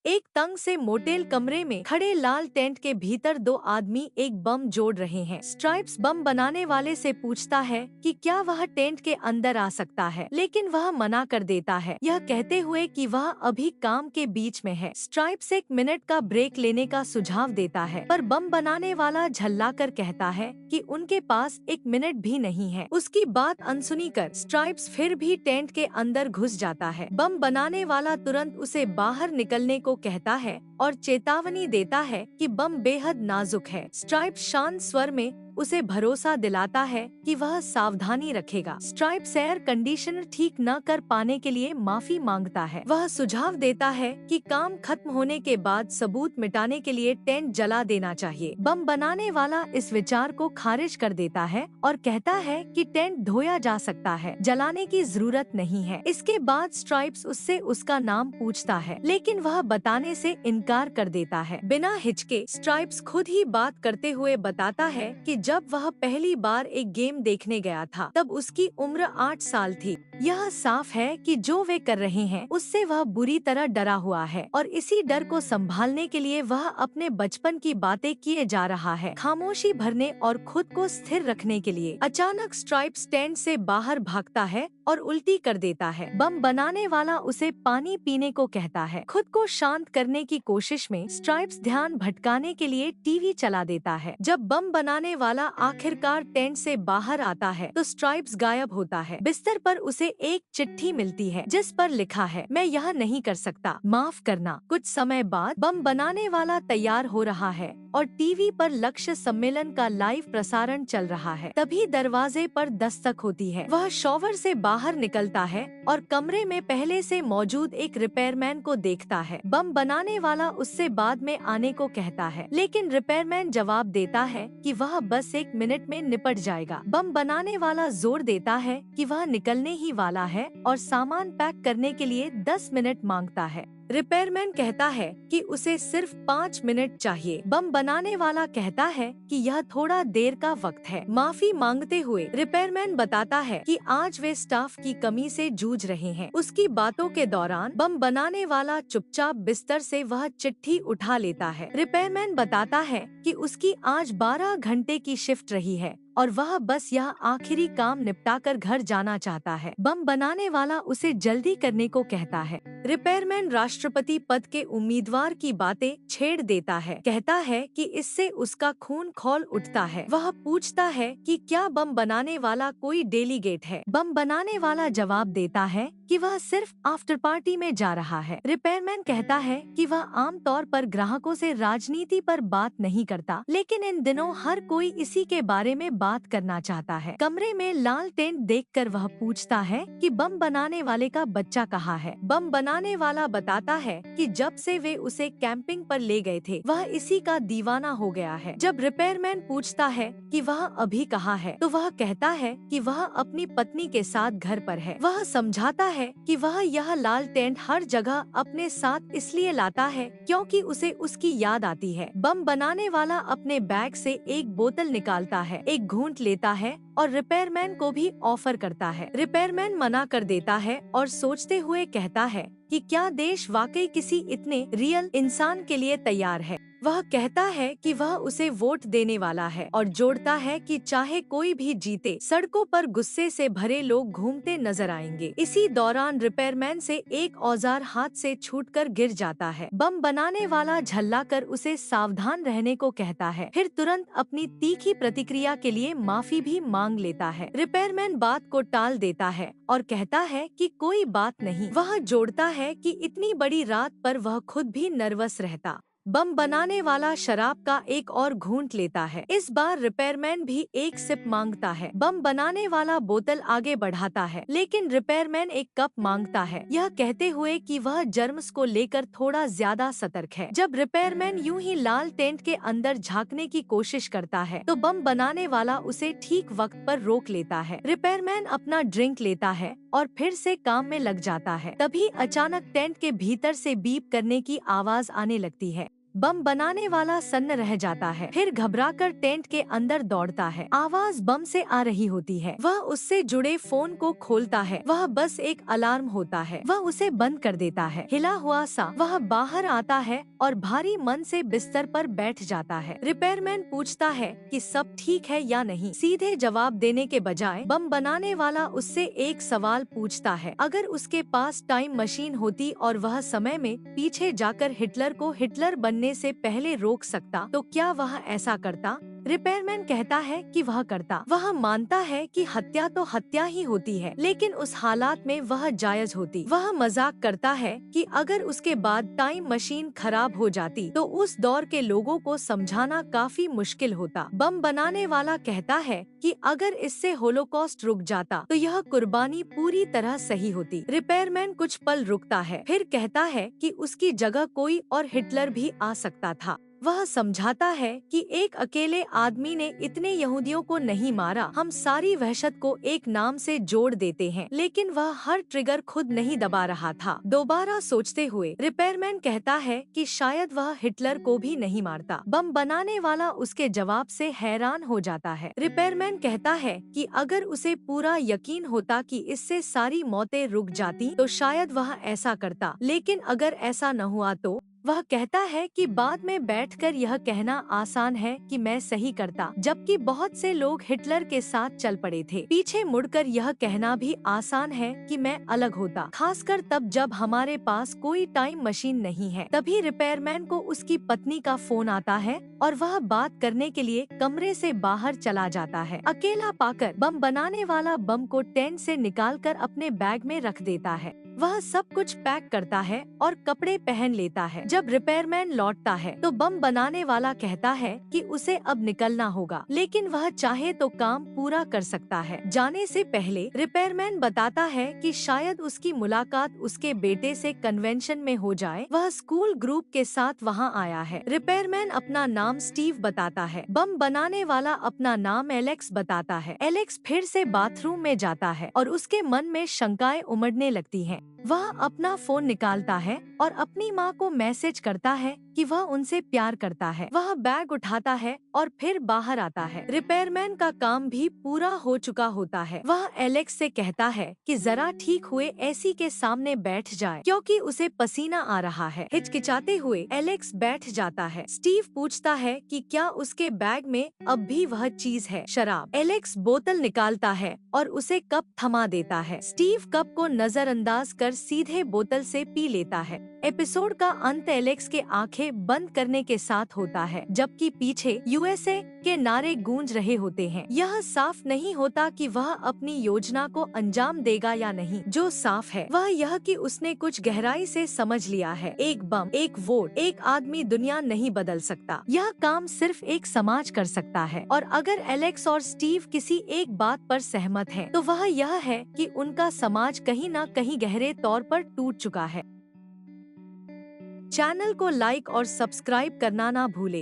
एक तंग से मोटेल कमरे में खड़े लाल टेंट के भीतर दो आदमी एक बम जोड़ रहे हैं। स्ट्राइप्स बम बनाने वाले से पूछता है कि क्या वह टेंट के अंदर आ सकता है, लेकिन वह मना कर देता है, यह कहते हुए कि वह अभी काम के बीच में है। स्ट्राइप्स 1 मिनट का ब्रेक लेने का सुझाव देता है, पर बम बनाने वाला झल्लाकर कहता है कि उनके पास 1 मिनट भी नहीं है। उसकी बात अनसुनी कर स्ट्राइप्स फिर भी टेंट के अंदर घुस जाता है। बम बनाने वाला तुरंत उसे बाहर निकलने को कहता है और चेतावनी देता है कि बम बेहद नाजुक है। स्ट्राइप्स शांत स्वर में उसे भरोसा दिलाता है कि वह सावधानी रखेगा। स्ट्राइप्स एयर कंडीशनर ठीक न कर पाने के लिए माफी मांगता है। वह सुझाव देता है कि काम खत्म होने के बाद सबूत मिटाने के लिए टेंट जला देना चाहिए। बम बनाने वाला इस विचार को खारिज कर देता है और कहता है कि टेंट धोया जा सकता है, जलाने की जरूरत नहीं है। इसके बाद स्ट्राइप्स उससे उसका नाम पूछता है, लेकिन वह बताने से इनकार कर देता है। बिना हिचके स्ट्राइप्स खुद ही बात करते हुए बताता है कि जब वह पहली बार एक गेम देखने गया था तब उसकी उम्र 8 साल थी। यह साफ है कि जो वे कर रहे हैं उससे वह बुरी तरह डरा हुआ है और इसी डर को संभालने के लिए वह अपने बचपन की बातें किए जा रहा है, खामोशी भरने और खुद को स्थिर रखने के लिए। अचानक स्ट्राइप्स टेंट से बाहर भागता है और उल्टी कर देता है। बम बनाने वाला उसे पानी पीने को कहता है। खुद को शांत करने की कोशिश में स्ट्राइप्स ध्यान भटकाने के लिए टीवी चला देता है। जब बम बनाने वाला आखिरकार टेंट से बाहर आता है तो स्ट्राइप्स गायब होता है। बिस्तर पर उसे एक चिट्ठी मिलती है जिस पर लिखा है, मैं यह नहीं कर सकता, माफ करना। कुछ समय बाद बम बनाने वाला तैयार हो रहा है और टीवी पर लक्ष्य सम्मेलन का लाइव प्रसारण चल रहा है। तभी दरवाजे पर दस्तक होती है। वह शॉवर से बाहर निकलता है और कमरे में पहले से मौजूद एक रिपेयरमैन को देखता है। बम बनाने वाला उससे बाद में आने को कहता है, लेकिन रिपेयरमैन जवाब देता है कि वह बस 1 मिनट में निपट जाएगा। बम बनाने वाला जोर देता है कि वह निकलने ही वाला है और सामान पैक करने के लिए 10 मिनट मांगता है। रिपेयरमैन कहता है कि उसे सिर्फ 5 मिनट चाहिए। बम बनाने वाला कहता है कि यह थोड़ा देर का वक्त है। माफी मांगते हुए रिपेयरमैन बताता है कि आज वे स्टाफ की कमी से जूझ रहे हैं। उसकी बातों के दौरान बम बनाने वाला चुपचाप बिस्तर से वह चिट्ठी उठा लेता है। रिपेयरमैन बताता है कि उसकी आज 12 घंटे की शिफ्ट रही है और वह बस यह आखिरी काम निपटाकर घर जाना चाहता है। बम बनाने वाला उसे जल्दी करने को कहता है। रिपेयरमैन राष्ट्रपति पद के उम्मीदवार की बातें छेड़ देता है, कहता है कि इससे उसका खून खौल उठता है। वह पूछता है कि क्या बम बनाने वाला कोई डेलीगेट है। बम बनाने वाला जवाब देता है कि वह सिर्फ आफ्टर पार्टी में जा रहा है। रिपेयरमैन कहता है कि वह आमतौर पर ग्राहकों से राजनीति पर बात नहीं करता, लेकिन इन दिनों हर कोई इसी के बारे में बात करना चाहता है। कमरे में लाल टेंट देखकर वह पूछता है कि बम बनाने वाले का बच्चा कहाँ है। बम बनाने वाला बताता है कि जब से वे उसे कैंपिंग पर ले गए थे वह इसी का दीवाना हो गया है। जब रिपेयरमैन पूछता है कि वह अभी कहाँ है तो वह कहता है कि वह अपनी पत्नी के साथ घर पर है। वह समझाता है कि वह यह लाल टेंट हर जगह अपने साथ इसलिए लाता है क्योंकि उसे उसकी याद आती है। बम बनाने वाला अपने बैग से एक बोतल निकालता है, एक घूंट लेता है और रिपेयरमैन को भी ऑफर करता है। रिपेयरमैन मना कर देता है और सोचते हुए कहता है कि क्या देश वाकई किसी इतने रियल इंसान के लिए तैयार है। वह कहता है कि वह उसे वोट देने वाला है और जोड़ता है कि चाहे कोई भी जीते सड़कों पर गुस्से से भरे लोग घूमते नजर आएंगे। इसी दौरान रिपेयरमैन से एक औजार हाथ से छूटकर गिर जाता है। बम बनाने वाला झल्लाकर उसे सावधान रहने को कहता है, फिर तुरंत अपनी तीखी प्रतिक्रिया के लिए माफी भी मांग लेता है। रिपेयरमैन बात को टाल देता है और कहता है कि कोई बात नहीं। वह जोड़ता है कि इतनी बड़ी रात पर वह खुद भी नर्वस रहता। बम बनाने वाला शराब का एक और घूंट लेता है। इस बार रिपेयरमैन भी एक सिप मांगता है। बम बनाने वाला बोतल आगे बढ़ाता है, लेकिन रिपेयरमैन एक कप मांगता है, यह कहते हुए कि वह जर्म्स को लेकर थोड़ा ज्यादा सतर्क है। जब रिपेयरमैन यूं ही लाल टेंट के अंदर झांकने की कोशिश करता है तो बम बनाने वाला उसे ठीक वक्त पर रोक लेता है। रिपेयरमैन अपना ड्रिंक लेता है और फिर से काम में लग जाता है। तभी अचानक टेंट के भीतर से बीप करने की आवाज आने लगती है। बम बनाने वाला सन्न रह जाता है, फिर घबराकर टेंट के अंदर दौड़ता है। आवाज बम से आ रही होती है। वह उससे जुड़े फोन को खोलता है। वह बस एक अलार्म होता है। वह उसे बंद कर देता है। हिला हुआ सा वह बाहर आता है और भारी मन से बिस्तर पर बैठ जाता है। रिपेयरमैन पूछता है कि सब ठीक है या नहीं। सीधे जवाब देने के बजाय बम बनाने वाला उससे एक सवाल पूछता है, अगर उसके पास टाइम मशीन होती और वह समय में पीछे जाकर हिटलर को हिटलर बनने से पहले रोक सकता तो क्या वह ऐसा करता? रिपेयरमैन कहता है कि वह करता। वह मानता है कि हत्या तो हत्या ही होती है, लेकिन उस हालात में वह जायज होती। वह मजाक करता है कि अगर उसके बाद टाइम मशीन खराब हो जाती तो उस दौर के लोगों को समझाना काफी मुश्किल होता। बम बनाने वाला कहता है कि अगर इससे होलोकॉस्ट रुक जाता तो यह कुर्बानी पूरी तरह सही होती। रिपेयरमैन कुछ पल रुकता है, फिर कहता है कि उसकी जगह कोई और हिटलर भी आ सकता था। वह समझाता है कि एक अकेले आदमी ने इतने यहूदियों को नहीं मारा। हम सारी वहशत को एक नाम से जोड़ देते हैं, लेकिन वह हर ट्रिगर खुद नहीं दबा रहा था। दोबारा सोचते हुए रिपेयरमैन कहता है कि शायद वह हिटलर को भी नहीं मारता। बम बनाने वाला उसके जवाब से हैरान हो जाता है। रिपेयरमैन कहता है कि अगर उसे पूरा यकीन होता कि इससे सारी मौतें रुक जाती तो शायद वह ऐसा करता, लेकिन अगर ऐसा न हुआ तो? वह कहता है कि बाद में बैठकर यह कहना आसान है कि मैं सही करता, जबकि बहुत से लोग हिटलर के साथ चल पड़े थे। पीछे मुड़कर यह कहना भी आसान है कि मैं अलग होता, खासकर तब जब हमारे पास कोई टाइम मशीन नहीं है। तभी रिपेयरमैन को उसकी पत्नी का फोन आता है और वह बात करने के लिए कमरे से बाहर चला जाता है। अकेला पाकर बम बनाने वाला बम को टेंट से निकालकर अपने बैग में रख देता है। वह सब कुछ पैक करता है और कपड़े पहन लेता है। जब रिपेयरमैन लौटता है तो बम बनाने वाला कहता है कि उसे अब निकलना होगा, लेकिन वह चाहे तो काम पूरा कर सकता है। जाने से पहले रिपेयरमैन बताता है कि शायद उसकी मुलाकात उसके बेटे से कन्वेंशन में हो जाए। वह स्कूल ग्रुप के साथ वहाँ आया है। रिपेयरमैन अपना नाम स्टीव बताता है। बम बनाने वाला अपना नाम एलेक्स बताता है। एलेक्स फिर से बाथरूम में जाता है और उसके मन में शंकाएं उमड़ने लगती हैं। वह अपना फोन निकालता है और अपनी माँ को मैसेज करता है कि वह उनसे प्यार करता है। वह बैग उठाता है और फिर बाहर आता है। रिपेयरमैन का काम भी पूरा हो चुका होता है। वह एलेक्स से कहता है कि जरा ठीक हुए एसी के सामने बैठ जाए, क्योंकि उसे पसीना आ रहा है। हिचकिचाते हुए एलेक्स बैठ जाता है। स्टीव पूछता है कि क्या उसके बैग में अब भी वह चीज है, शराब। एलेक्स बोतल निकालता है और उसे कप थमा देता है। स्टीव कप को नजरअंदाज कर सीधे बोतल से पी लेता है। एपिसोड का अंत एलेक्स के आंखें बंद करने के साथ होता है, जबकि पीछे यूएसए के नारे गूंज रहे होते हैं। यह साफ नहीं होता कि वह अपनी योजना को अंजाम देगा या नहीं। जो साफ है वह यह कि उसने कुछ गहराई से समझ लिया है, एक बम, एक वोट, एक आदमी दुनिया नहीं बदल सकता। यह काम सिर्फ एक समाज कर सकता है। और अगर एलेक्स और स्टीव किसी एक बात पर सहमत हैं, तो वह यह है कि उनका समाज कहीं न कहीं गहरे तौर पर टूट चुका है। चैनल को लाइक और सब्सक्राइब करना ना भूले।